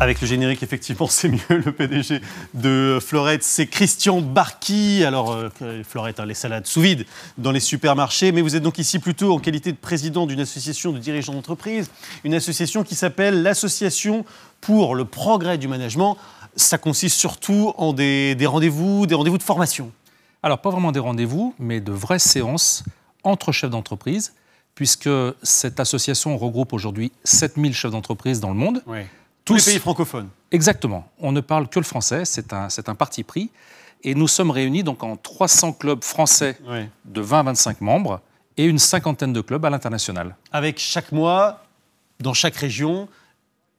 Avec le générique, effectivement, c'est mieux. Le PDG de Florettes, c'est Christian Barky. Alors, Florettes, les salades sous vide dans les supermarchés. Mais vous êtes donc ici plutôt en qualité de président d'une association de dirigeants d'entreprise. Une association qui s'appelle l'Association pour le progrès du management. Ça consiste surtout en des rendez-vous de formation. Alors, pas vraiment des rendez-vous, mais de vraies séances entre chefs d'entreprise, puisque cette association regroupe aujourd'hui 7000 chefs d'entreprise dans le monde. Oui. Tous les pays francophones. Exactement. On ne parle que le français, c'est un parti pris. Et nous sommes réunis donc en 300 clubs français de 20 à 25 membres et une cinquantaine de clubs à l'international. Avec chaque mois, dans chaque région,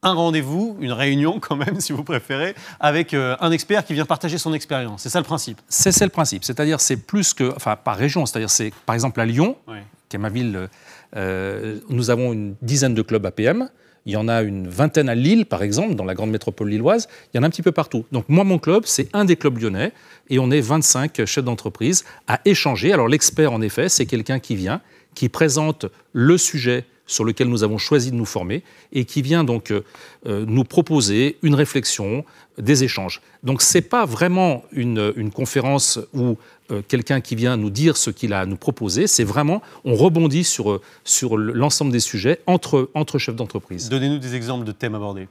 un rendez-vous, une réunion quand même, si vous préférez, avec un expert qui vient partager son expérience. C'est ça le principe. C'est le principe. C'est-à-dire c'est plus que... Enfin, par région. C'est-à-dire c'est, par exemple, à Lyon, qui est ma ville, nous avons une dizaine de clubs APM. Il y en a une vingtaine à Lille, par exemple, dans la grande métropole lilloise. Il y en a un petit peu partout. Donc moi, mon club, c'est un des clubs lyonnais et on est 25 chefs d'entreprise à échanger. Alors l'expert, en effet, c'est quelqu'un qui vient, qui présente le sujet sur lequel nous avons choisi de nous former et qui vient donc nous proposer une réflexion, des échanges. Donc ce n'est pas vraiment une conférence où quelqu'un qui vient nous dire ce qu'il a à nous proposer, c'est vraiment, on rebondit sur l'ensemble des sujets entre chefs d'entreprise. Donnez-nous des exemples de thèmes abordés.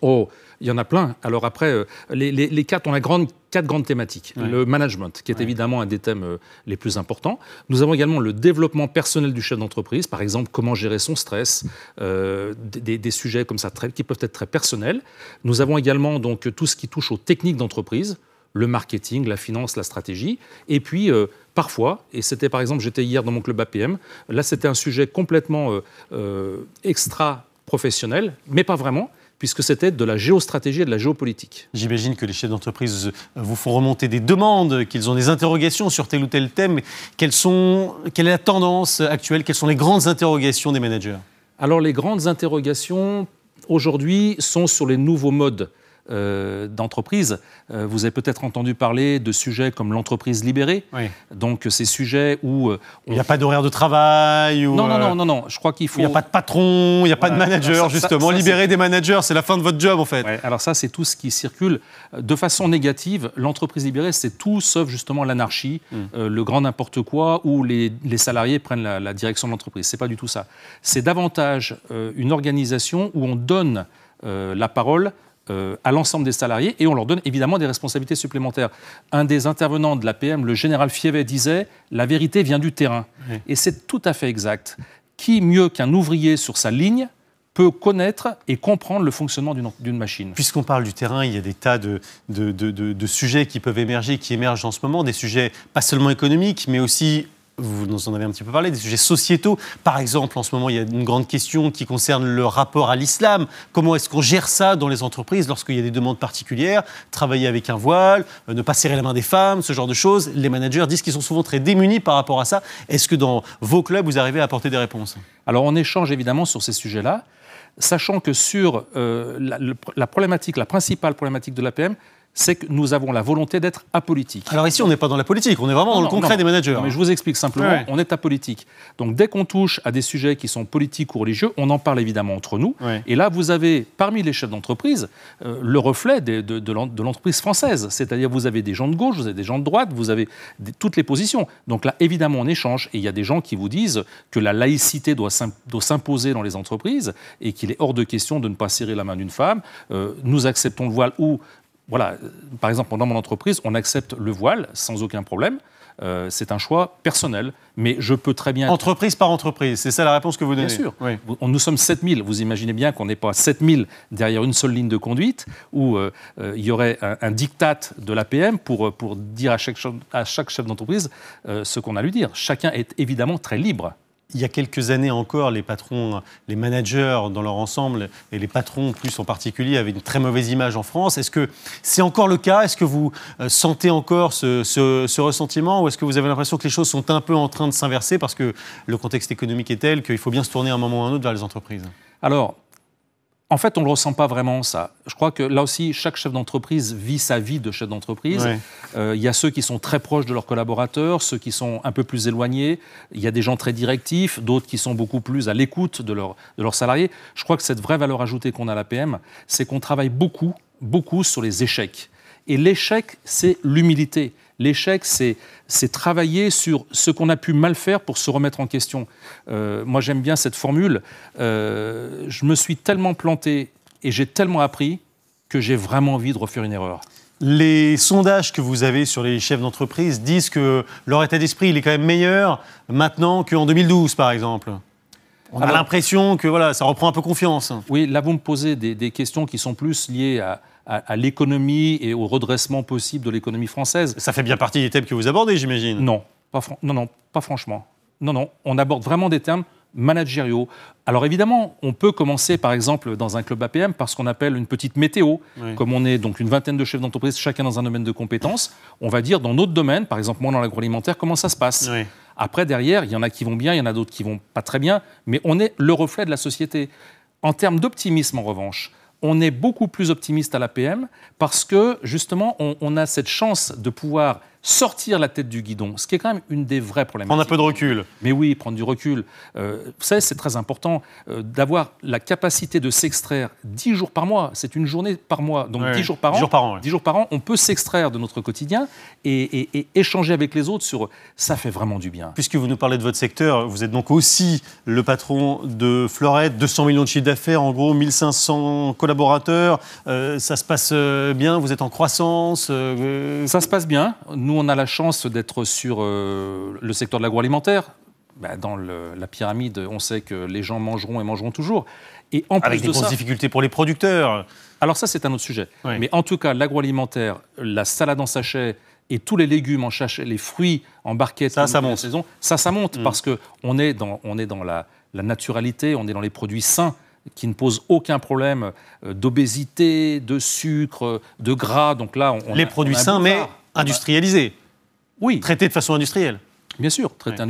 Oh, il y en a plein. Alors après, les quatre, on a quatre grandes thématiques. Le management, qui est évidemment un des thèmes les plus importants. Nous avons également le développement personnel du chef d'entreprise, par exemple, comment gérer son stress, des sujets comme ça qui peuvent être très personnels. Nous avons également donc tout ce qui touche aux techniques d'entreprise, le marketing, la finance, la stratégie. Et puis, parfois, et c'était par exemple, j'étais hier dans mon club APM, là c'était un sujet complètement extra-professionnel, mais pas vraiment, puisque c'était de la géostratégie et de la géopolitique. J'imagine que les chefs d'entreprise vous font remonter des demandes, qu'ils ont des interrogations sur tel ou tel thème. Quelle est la tendance actuelle? Quelles sont les grandes interrogations des managers? Alors les grandes interrogations, aujourd'hui, sont sur les nouveaux modes d'entreprise. Vous avez peut-être entendu parler de sujets comme l'entreprise libérée. Donc ces sujets où... il n'y a pas d'horaire de travail ou, Non. Je crois qu'il faut... Il n'y a pas de patron, il n'y a pas de manager, justement. Libérer des managers, c'est la fin de votre job, en fait. Alors ça, c'est tout ce qui circule de façon négative. L'entreprise libérée, c'est tout sauf justement l'anarchie, le grand n'importe quoi, où les salariés prennent la direction de l'entreprise. C'est pas du tout ça. C'est davantage une organisation où on donne la parole à l'ensemble des salariés et on leur donne évidemment des responsabilités supplémentaires. Un des intervenants de l'APM, le général Fievet, disait « la vérité vient du terrain ». Et c'est tout à fait exact. Qui mieux qu'un ouvrier sur sa ligne peut connaître et comprendre le fonctionnement d'une machine. Puisqu'on parle du terrain, il y a des tas de sujets qui peuvent émerger, qui émergent en ce moment, des sujets pas seulement économiques, mais aussi... Vous nous en avez un petit peu parlé, des sujets sociétaux. Par exemple, en ce moment, il y a une grande question qui concerne le rapport à l'islam. Comment est-ce qu'on gère ça dans les entreprises lorsqu'il y a des demandes particulières? Travailler avec un voile, ne pas serrer la main des femmes, ce genre de choses. Les managers disent qu'ils sont souvent très démunis par rapport à ça. Est-ce que dans vos clubs, vous arrivez à apporter des réponses? Alors, on échange évidemment sur ces sujets-là, sachant que sur la principale problématique de l'APM, c'est que nous avons la volonté d'être apolitique. Alors ici, on n'est pas dans la politique, on est vraiment dans le concret des managers. Non, mais je vous explique simplement, on est apolitique. Donc dès qu'on touche à des sujets qui sont politiques ou religieux, on en parle évidemment entre nous. Et là, vous avez, parmi les chefs d'entreprise, le reflet de l'entreprise française. C'est-à-dire, vous avez des gens de gauche, vous avez des gens de droite, vous avez toutes les positions. Donc là, évidemment, on échange. Et il y a des gens qui vous disent que la laïcité doit s'imposer dans les entreprises et qu'il est hors de question de ne pas serrer la main d'une femme. Nous acceptons le voile ou... Voilà, par exemple, dans mon entreprise, on accepte le voile sans aucun problème. C'est un choix personnel, mais je peux très bien... Entreprise par entreprise, c'est ça la réponse que vous donnez? Bien sûr. Nous sommes 7000. Vous imaginez bien qu'on n'est pas 7000 derrière une seule ligne de conduite où il y aurait un diktat de l'APM pour dire à chaque chef d'entreprise ce qu'on a à lui dire. Chacun est évidemment très libre. Il y a quelques années encore, les patrons, les managers dans leur ensemble, et les patrons plus en particulier, avaient une très mauvaise image en France. Est-ce que c'est encore le cas? Est-ce que vous sentez encore ce ressentiment? Ou est-ce que vous avez l'impression que les choses sont un peu en train de s'inverser parce que le contexte économique est tel qu'il faut bien se tourner à un moment ou à un autre vers les entreprises? Alors, En fait, on ne le ressent pas vraiment, ça. Je crois que là aussi, chaque chef d'entreprise vit sa vie de chef d'entreprise. Il y a ceux qui sont très proches de leurs collaborateurs, ceux qui sont un peu plus éloignés. Il y a des gens très directifs, d'autres qui sont beaucoup plus à l'écoute de leurs salariés. Je crois que cette vraie valeur ajoutée qu'on a à l'APM, c'est qu'on travaille beaucoup sur les échecs. Et l'échec, c'est l'humilité. L'échec, c'est travailler sur ce qu'on a pu mal faire pour se remettre en question. Moi, j'aime bien cette formule. Je me suis tellement planté et j'ai tellement appris que j'ai vraiment envie de refaire une erreur. Les sondages que vous avez sur les chefs d'entreprise disent que leur état d'esprit il est quand même meilleur maintenant qu'en 2012, par exemple. On a l'impression que voilà, ça reprend un peu confiance. Oui, là, vous me posez des questions qui sont plus liées à l'économie et au redressement possible de l'économie française. Ça fait bien partie des thèmes que vous abordez, j'imagine. Non, pas franchement. Non, on aborde vraiment des termes managériaux. Alors évidemment, on peut commencer par exemple dans un club APM par ce qu'on appelle une petite météo. Oui. Comme on est donc une vingtaine de chefs d'entreprise, chacun dans un domaine de compétences, on va dire dans notre domaine, par exemple moi dans l'agroalimentaire, comment ça se passe. Oui. Après, derrière, il y en a qui vont bien, il y en a d'autres qui vont pas très bien, mais on est le reflet de la société. En termes d'optimisme, en revanche, on est beaucoup plus optimiste à l'APM parce que, justement, on a cette chance de pouvoir sortir la tête du guidon, ce qui est quand même une des vraies problématiques. Prendre un peu de recul. Mais oui, prendre du recul. Vous savez, c'est très important d'avoir la capacité de s'extraire 10 jours par mois. C'est une journée par mois. Donc 10 jours par an. 10 jours par an, on peut s'extraire de notre quotidien et échanger avec les autres sur... Ça fait vraiment du bien. Puisque vous nous parlez de votre secteur, vous êtes donc aussi le patron de Fleurette, 200 millions de chiffre d'affaires, en gros 1500 collaborateurs. Ça se passe bien, vous êtes en croissance Ça se passe bien. Nous, on a la chance d'être sur le secteur de l'agroalimentaire. Dans la pyramide, on sait que les gens mangeront et mangeront toujours. Et en avec plus des grosses difficultés pour les producteurs. Alors ça, c'est un autre sujet. Oui. Mais en tout cas, l'agroalimentaire, la salade en sachet et tous les légumes en sachet, les fruits en barquette, ça monte. Saison, ça monte parce qu'on est dans la naturalité, on est dans les produits sains qui ne posent aucun problème d'obésité, de sucre, de gras. Donc là, les produits sains, mais industrialisés. Oui. Traités de façon industrielle. Bien sûr, traités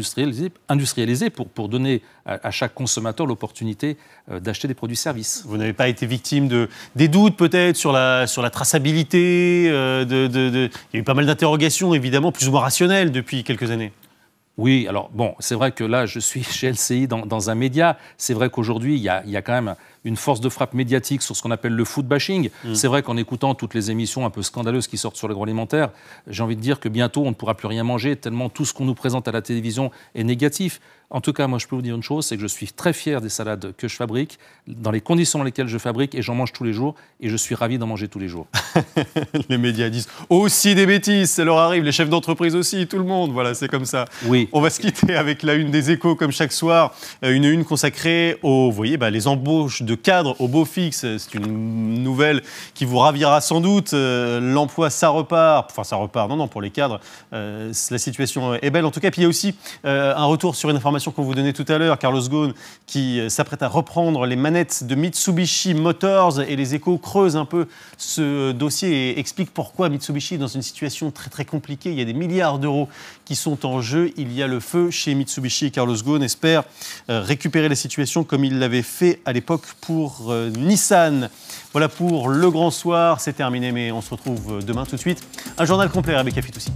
industrialisés pour donner à chaque consommateur l'opportunité d'acheter des produits-services. Vous n'avez pas été victime des doutes peut-être sur la traçabilité Il y a eu pas mal d'interrogations, évidemment, plus ou moins rationnelles depuis quelques années. Oui, alors bon, c'est vrai que là, je suis chez LCI dans un média. C'est vrai qu'aujourd'hui, il y a quand même une force de frappe médiatique sur ce qu'on appelle le food bashing. C'est vrai qu'en écoutant toutes les émissions un peu scandaleuses qui sortent sur l'agroalimentaire, j'ai envie de dire que bientôt, on ne pourra plus rien manger tellement tout ce qu'on nous présente à la télévision est négatif. En tout cas, moi, je peux vous dire une chose, c'est que je suis très fier des salades que je fabrique, dans les conditions dans lesquelles je fabrique, et j'en mange tous les jours, et je suis ravi d'en manger tous les jours. Les médias disent aussi des bêtises, ça leur arrive, les chefs d'entreprise aussi, tout le monde, voilà, c'est comme ça. Oui. On va se quitter avec la une des Échos, comme chaque soir, une consacrée aux, vous voyez, les embauches de cadres au beau fixe. C'est une nouvelle qui vous ravira sans doute. L'emploi, ça repart. Enfin, ça repart, non, pour les cadres, la situation est belle. En tout cas, puis il y a aussi un retour sur une information qu'on vous donnait tout à l'heure, Carlos Ghosn, qui s'apprête à reprendre les manettes de Mitsubishi Motors, et les Échos creusent un peu ce dossier et expliquent pourquoi Mitsubishi est dans une situation très très compliquée. Il y a des milliards d'euros qui sont en jeu. Il y a le feu chez Mitsubishi, et Carlos Ghosn espère récupérer la situation comme il l'avait fait à l'époque pour Nissan. Voilà pour le grand soir, c'est terminé, mais on se retrouve demain tout de suite. Un journal complet, Rebecca Fitoussi.